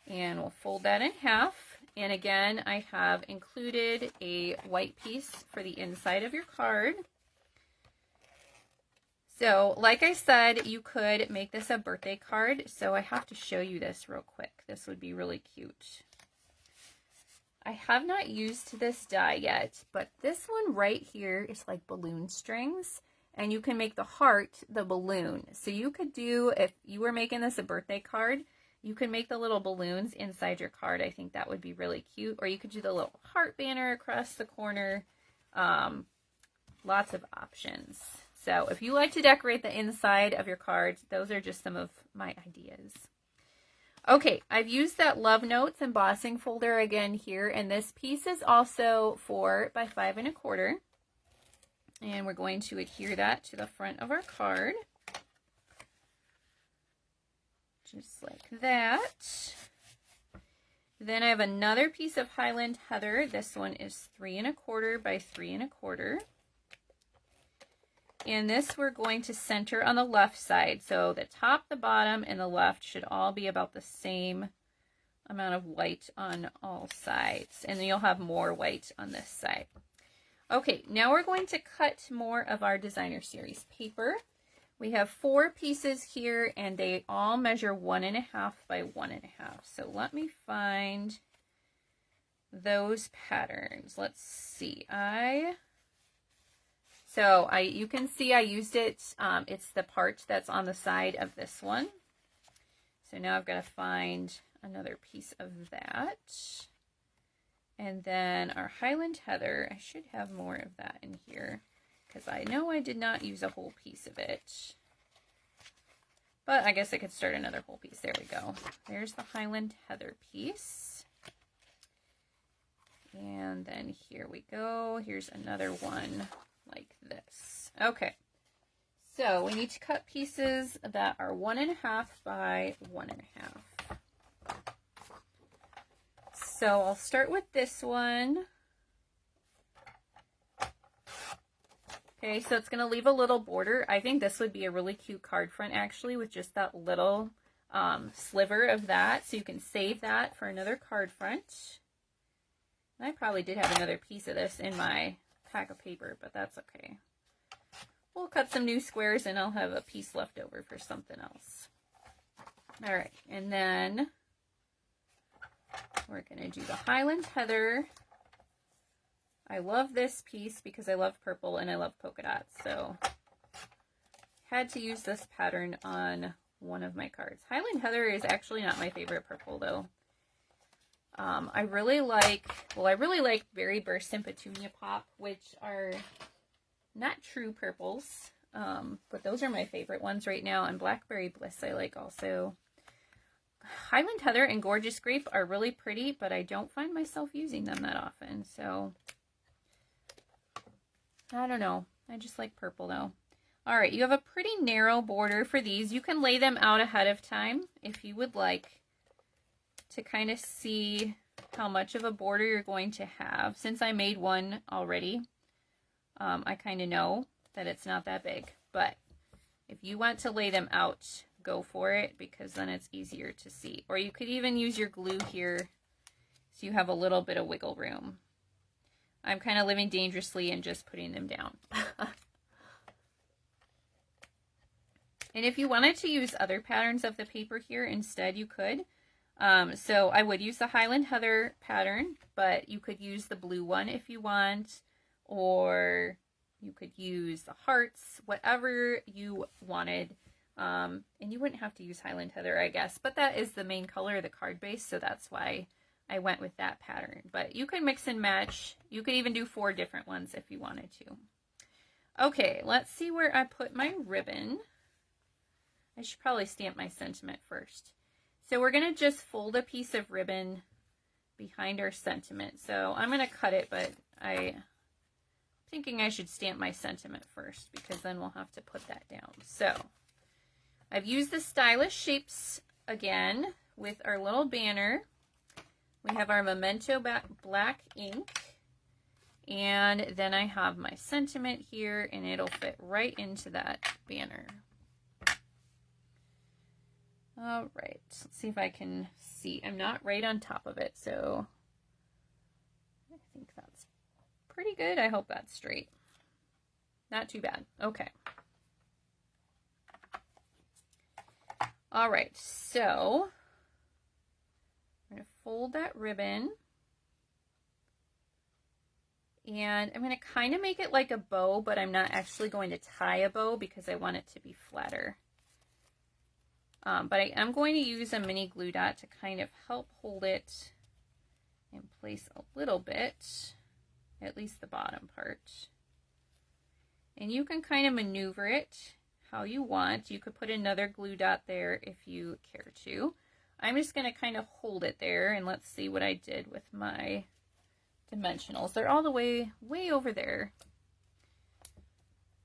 and we'll fold that in half. And again, I have included a white piece for the inside of your card. So like I said, you could make this a birthday card. So I have to show you this real quick. This would be really cute. I have not used this die yet, but this one right here is like balloon strings, and you can make the heart the balloon. So you could do, if you were making this a birthday card, you can make the little balloons inside your card. I think that would be really cute. Or you could do the little heart banner across the corner. Lots of options. So if you like to decorate the inside of your cards, those are just some of my ideas. Okay, I've used that Love Notes embossing folder again here, and this piece is also 4 by 5.25. And we're going to adhere that to the front of our card. Just like that. Then I have another piece of Highland Heather. This one is 3.25 by 3.25. And this we're going to center on the left side. So the top, the bottom, and the left should all be about the same amount of white on all sides. And then you'll have more white on this side. Okay, now we're going to cut more of our designer series paper. We have 4 pieces here, and they all measure 1.5 by 1.5. So let me find those patterns. Let's see. You can see I used it. It's the part that's on the side of this one. So now I've got to find another piece of that. And then our Highland Heather, I should have more of that in here because I know I did not use a whole piece of it. But I guess I could start another whole piece. There we go. There's the Highland Heather piece. And then here we go. Here's another one like this. Okay, so we need to cut pieces that are 1.5 by 1.5. So I'll start with this one. Okay, so it's going to leave a little border. I think this would be a really cute card front actually, with just that little sliver of that. So you can save that for another card front. I probably did have another piece of this in my pack of paper, but that's okay. We'll cut some new squares and I'll have a piece left over for something else. All right, and then we're going to do the Highland Heather. I love this piece because I love purple and I love polka dots, so had to use this pattern on one of my cards. Highland Heather is actually not my favorite purple though. I really like Berry Burst and Petunia Pop, which are not true purples, but those are my favorite ones right now. And Blackberry Bliss I like also. Highland Heather and Gorgeous Grape are really pretty, but I don't find myself using them that often, so I don't know. I just like purple though. All right, you have a pretty narrow border for these. You can lay them out ahead of time if you would like to kind of see how much of a border you're going to have. Since I made one already, I kind of know that it's not that big, but if you want to lay them out, go for it, because then it's easier to see. Or you could even use your glue here so you have a little bit of wiggle room. I'm kind of living dangerously and just putting them down. And if you wanted to use other patterns of the paper here instead, you could. So I would use the Highland Heather pattern, but you could use the blue one if you want, or you could use the hearts, whatever you wanted. And you wouldn't have to use Highland Heather, I guess, but that is the main color of the card base, so that's why I went with that pattern. But you can mix and match. You could even do 4 different ones if you wanted to. Okay, let's see where I put my ribbon. I should probably stamp my sentiment first. So we're going to just fold a piece of ribbon behind our sentiment. So I'm going to cut it, but I'm thinking I should stamp my sentiment first because then we'll have to put that down. So I've used the Stylish Shapes again with our little banner. We have our Memento black ink. And then I have my sentiment here, and it'll fit right into that banner. All right, let's see if I can see. I'm not right on top of it, so I think that's pretty good. I hope that's straight. Not too bad. Okay. All right, so I'm going to fold that ribbon. And I'm going to kind of make it like a bow, but I'm not actually going to tie a bow because I want it to be flatter. But I am going to use a mini glue dot to kind of help hold it in place a little bit, at least the bottom part. And you can kind of maneuver it how you want. You could put another glue dot there if you care to. I'm just going to kind of hold it there, and let's see what I did with my dimensionals. They're all the way over there.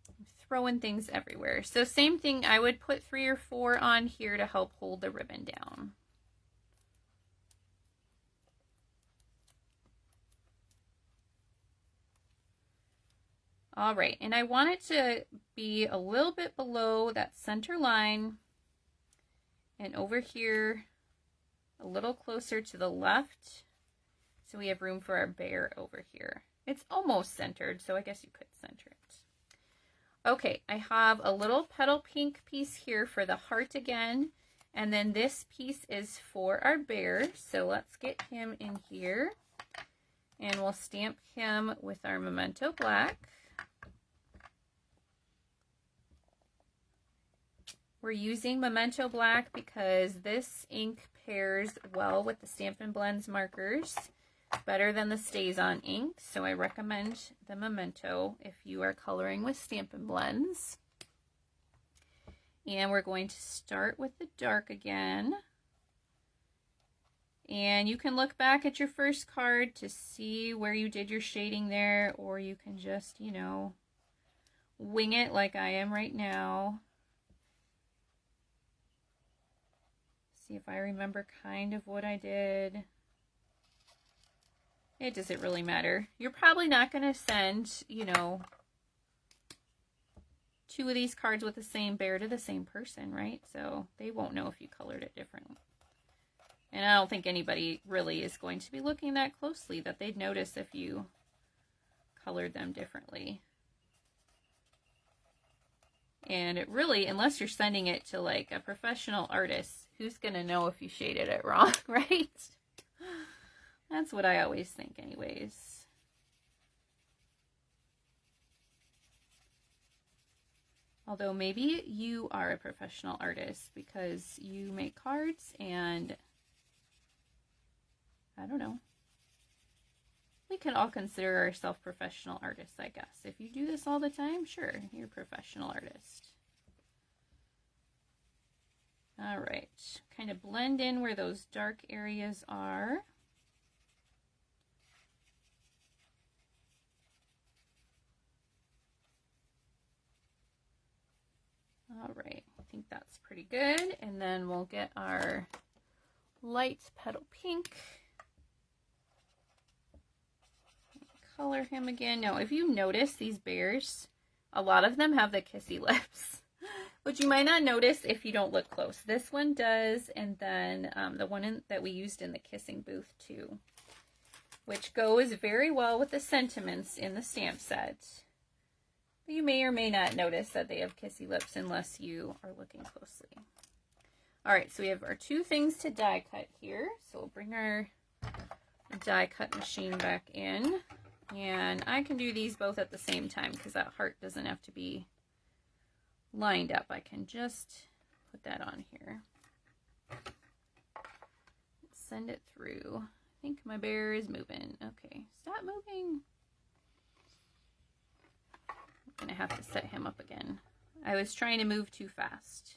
I'm throwing things everywhere. So same thing, I would put 3 or 4 on here to help hold the ribbon down. All right, and I want it to be a little bit below that center line, and over here a little closer to the left, so we have room for our bear over here. It's almost centered, so I guess you could center it. Okay, I have a little petal pink piece here for the heart again, and then this piece is for our bear, so let's get him in here, and we'll stamp him with our Memento Black. We're using Memento Black because this ink pairs well with the Stampin' Blends markers, better than the Stays-On ink, so I recommend the Memento if you are coloring with Stampin' Blends. And we're going to start with the dark again. And you can look back at your first card to see where you did your shading there, or you can just, you know, wing it like I am right now. See if I remember kind of what I did. It doesn't really matter. You're probably not going to send, you know, 2 of these cards with the same bear to the same person, right? So they won't know if you colored it differently. And I don't think anybody really is going to be looking that closely that they'd notice if you colored them differently. And it really, unless you're sending it to like a professional artist, who's going to know if you shaded it wrong, right? That's what I always think anyways. Although maybe you are a professional artist because you make cards and I don't know. We can all consider ourselves professional artists, I guess. If you do this all the time, sure, you're a professional artist. All right, kind of blend in where those dark areas are. All right, I think that's pretty good. And then we'll get our light petal pink. Color him again. Now, if you notice these bears, a lot of them have the kissy lips, which you might not notice if you don't look close. This one does, and then the one that we used in the kissing booth too, which goes very well with the sentiments in the stamp set. But you may or may not notice that they have kissy lips unless you are looking closely. All right, so we have our 2 things to die cut here. So we'll bring our die cut machine back in. And I can do these both at the same time because that heart doesn't have to be lined up. I can just put that on here. Send it through. I think my bear is moving. Okay, stop moving. I'm going to have to set him up again. I was trying to move too fast.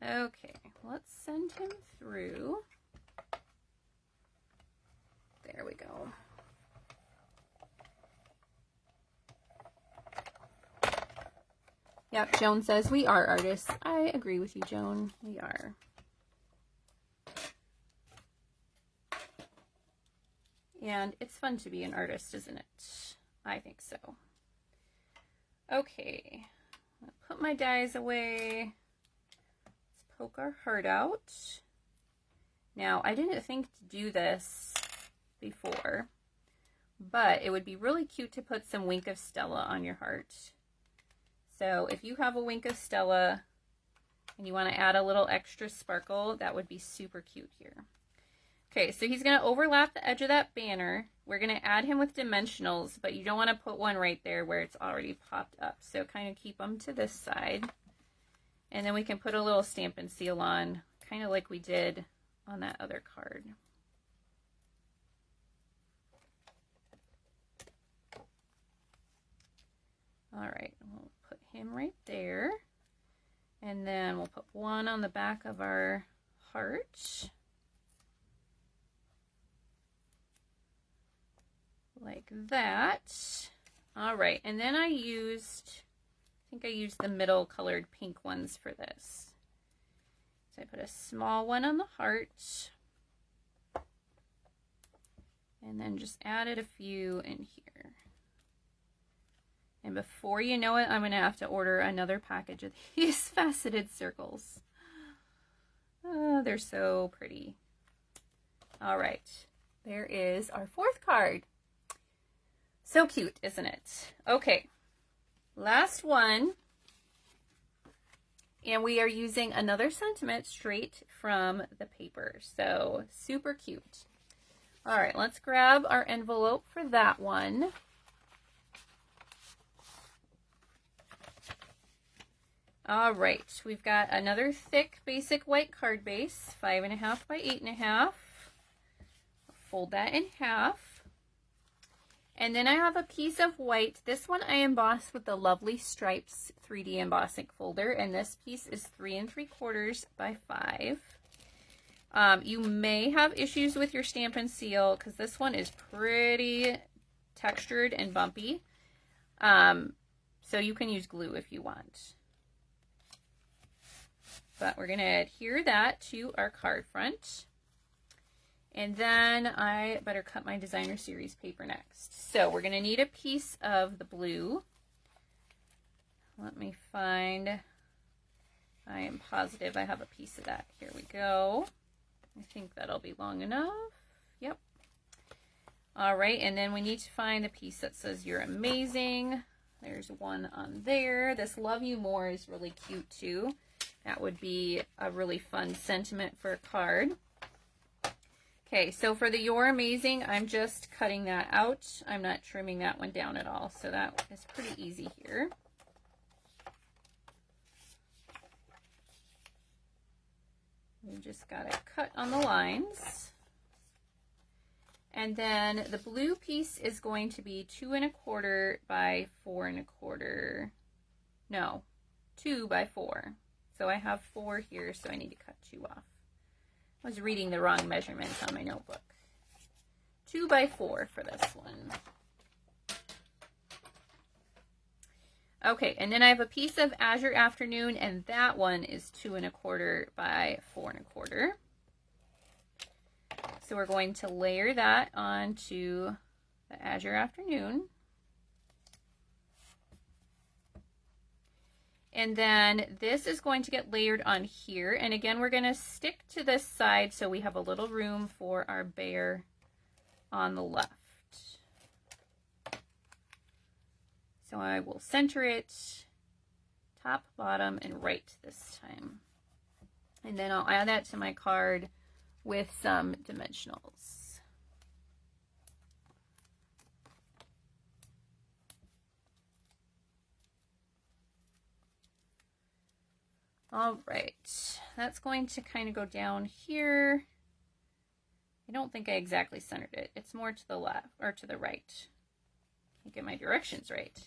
Okay, let's send him through. There we go. Yep, Joan says we are artists. I agree with you, Joan. We are. And it's fun to be an artist, isn't it? I think so. Okay, I'll put my dies away. Let's poke our heart out. Now, I didn't think to do this before, but it would be really cute to put some Wink of Stella on your heart. So if you have a Wink of Stella and you want to add a little extra sparkle, that would be super cute here. Okay, so he's going to overlap the edge of that banner. We're going to add him with dimensionals, but you don't want to put one right there where it's already popped up. So kind of keep them to this side. And then we can put a little Stampin' Seal on, kind of like we did on that other card. All right, we'll put him right there. And then we'll put one on the back of our heart. Like that. All right, and then I think I used the middle colored pink ones for this. So I put a small one on the heart. And then just added a few in here. And before you know it, I'm going to have to order another package of these faceted circles. Oh, they're so pretty. All right, there is our fourth card. So cute, isn't it? Okay, last one. And we are using another sentiment straight from the paper. So super cute. All right, let's grab our envelope for that one. All right, we've got another thick basic white card base, 5.5 by 8.5. Fold that in half. And then I have a piece of white. This one I embossed with the Lovely Stripes 3D embossing folder, and this piece is 3 3/4 by 5. You may have issues with your Stampin' Seal because this one is pretty textured and bumpy. So you can use glue if you want. But we're going to adhere that to our card front. And then I better cut my designer series paper next. So we're going to need a piece of the blue. Let me find, I am positive I have a piece of that. Here we go. I think that'll be long enough. Yep. All right, and then we need to find the piece that says "You're amazing." There's one on there. This "Love You More" is really cute too. That would be a really fun sentiment for a card. Okay, so for the "You're amazing," I'm just cutting that out. I'm not trimming that one down at all, so that is pretty easy here. We just got to cut on the lines. And then the blue piece is going to be 2 1/4 by 4 1/4. No, 2 by 4. So I have 4 here, so I need to cut 2 off. I was reading the wrong measurement on my notebook. 2 by 4 for this one. Okay, and then I have a piece of Azure Afternoon, and that one is 2 1/4 by 4 1/4. So we're going to layer that onto the Azure Afternoon. And then this is going to get layered on here. And again, we're going to stick to this side so we have a little room for our bear on the left. So I will center it top, bottom, and right this time. And then I'll add that to my card with some dimensionals. All right, that's going to kind of go down here. I don't think I exactly centered it. It's more to the left or to the right. Can't get my directions right.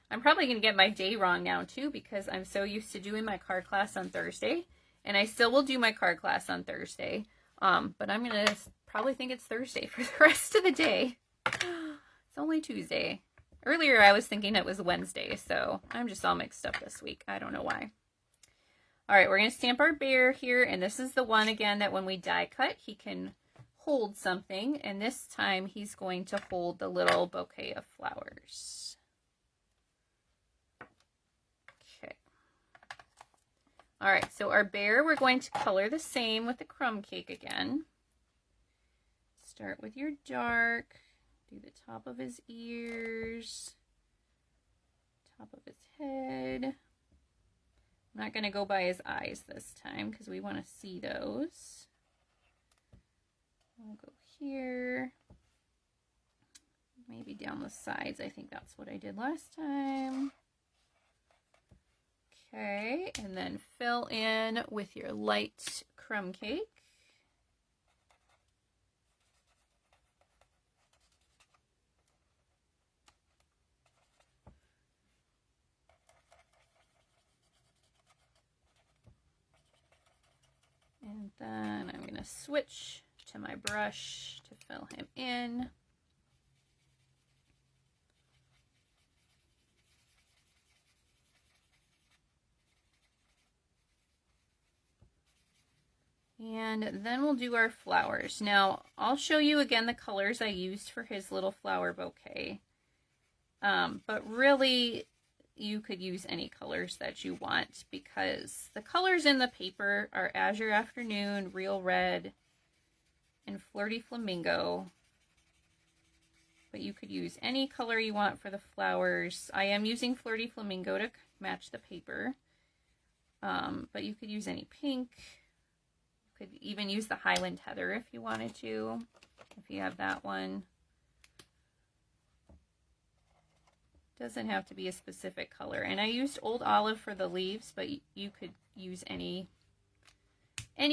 I'm probably going to get my day wrong now too because I'm so used to doing my card class on Thursday, and I still will do my card class on Thursday. But I'm going to probably think it's Thursday for the rest of the day. It's only Tuesday. Earlier I was thinking it was Wednesday, so I'm just all mixed up this week. I don't know why. All right, we're going to stamp our bear here, and this is the one again that when we die cut, he can hold something, and this time he's going to hold the little bouquet of flowers. Okay. All right, so our bear, we're going to color the same with the crumb cake again. Start with your dark, do the top of his ears, top of his head. I'm not going to go by his eyes this time because we want to see those. We'll go here, maybe down the sides. I think that's what I did last time. Okay, and then fill in with your light crumb cake. And then I'm going to switch to my brush to fill him in. And then we'll do our flowers. Now, I'll show you again the colors I used for his little flower bouquet. But really, you could use any colors that you want because the colors in the paper are Azure Afternoon, Real Red, and Flirty Flamingo. But you could use any color you want for the flowers. I am using Flirty Flamingo to match the paper. But you could use any pink. You could even use the Highland Heather if you wanted to, if you have that one. Doesn't have to be a specific color. And I used Old Olive for the leaves, but you could use any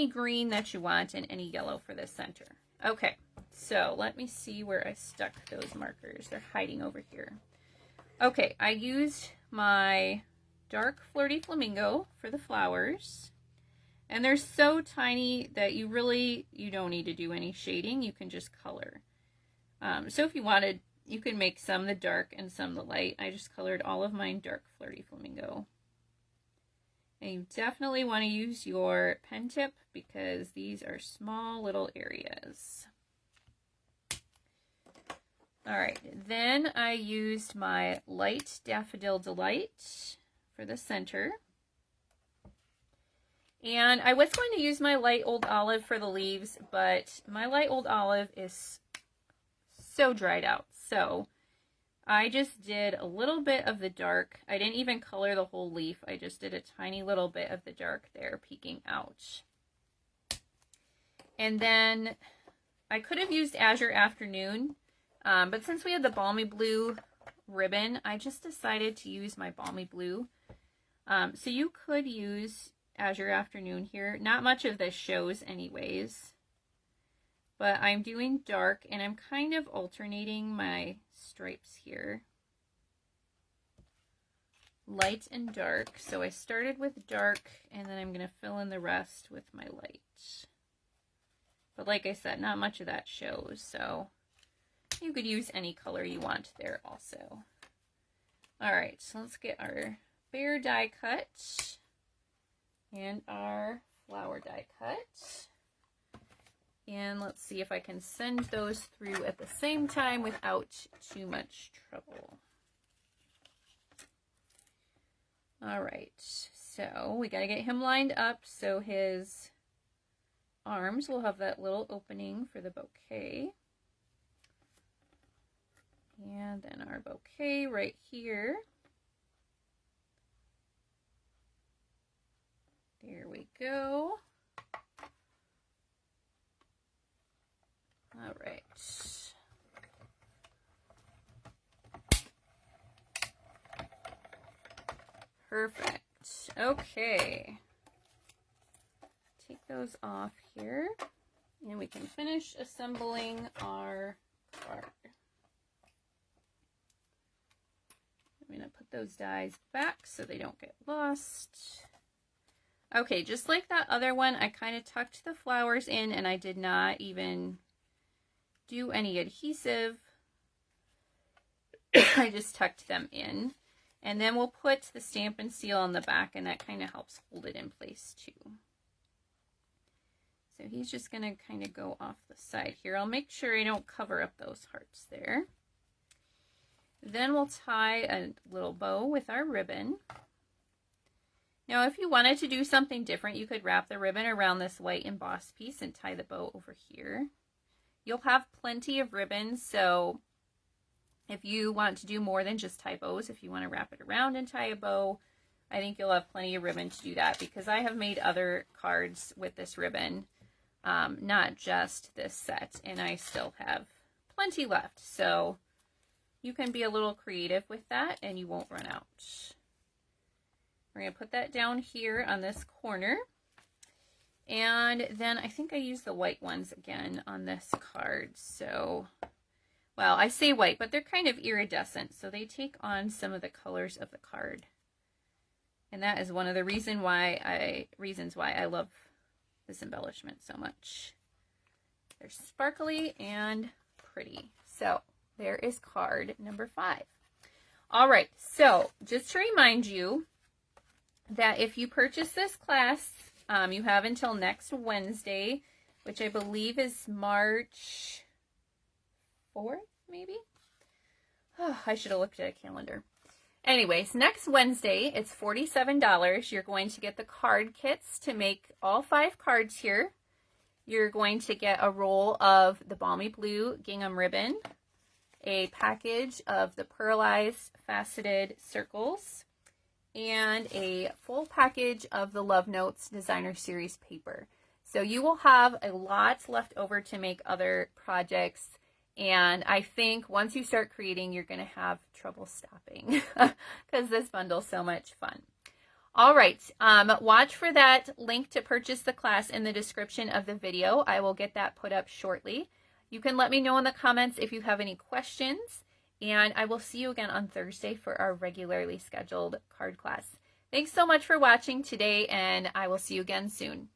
green that you want and any yellow for the center. Okay, so let me see where I stuck those markers. They're hiding over here. Okay, I used my dark Flirty Flamingo for the flowers. And they're so tiny that you don't need to do any shading. You can just color. So if you wanted, you can make some the dark and some the light. I just colored all of mine dark Flirty Flamingo. And you definitely want to use your pen tip because these are small little areas. All right, then I used my light Daffodil Delight for the center. And I was going to use my light Old Olive for the leaves, but my light Old Olive is so dried out. So I just did a little bit of the dark. I didn't even color the whole leaf. I just did a tiny little bit of the dark there peeking out. And then I could have used Azure Afternoon, but since we had the Balmy Blue ribbon, I just decided to use my Balmy Blue. So you could use Azure Afternoon here. Not much of this shows anyways. But I'm doing dark, and I'm kind of alternating my stripes here. Light and dark. So I started with dark, and then I'm going to fill in the rest with my light. But like I said, not much of that shows, so you could use any color you want there also. Alright, so let's get our bear die cut and our flower die cut. And let's see if I can send those through at the same time without too much trouble. All right, so we got to get him lined up so his arms will have that little opening for the bouquet. And then our bouquet right here. There we go. All right. Perfect. Okay. Take those off here, and we can finish assembling our card. I'm going to put those dies back so they don't get lost. Okay, just like that other one, I kind of tucked the flowers in, and I did not even do any adhesive. I just tucked them in. And then we'll put the stamp and seal on the back, and that kind of helps hold it in place too. So he's just going to kind of go off the side here. I'll make sure I don't cover up those hearts there. Then we'll tie a little bow with our ribbon. Now, if you wanted to do something different, you could wrap the ribbon around this white embossed piece and tie the bow over here. You'll have plenty of ribbons, so if you want to do more than just tie bows, if you want to wrap it around and tie a bow, I think you'll have plenty of ribbon to do that, because I have made other cards with this ribbon, not just this set, and I still have plenty left. So you can be a little creative with that and you won't run out. We're going to put that down here on this corner. And then I think I used the white ones again on this card. So, well, I say white, but they're kind of iridescent, so they take on some of the colors of the card. And that is one of the reasons why I love this embellishment so much. They're sparkly and pretty. So there is card number 5. All right, so just to remind you that if you purchase this class, you have until next Wednesday, which I believe is March 4th, maybe? Oh, I should have looked at a calendar. Anyways, next Wednesday, it's $47. You're going to get the card kits to make all 5 cards here. You're going to get a roll of the Balmy Blue gingham ribbon, a package of the pearlized faceted circles, and a full package of the Love Notes Designer Series paper. So you will have a lot left over to make other projects. And I think once you start creating, you're going to have trouble stopping because this bundle's so much fun. All right, watch for that link to purchase the class in the description of the video. I will get that put up shortly. You can let me know in the comments if you have any questions, and I will see you again on Thursday for our regularly scheduled card class. Thanks so much for watching today, and I will see you again soon.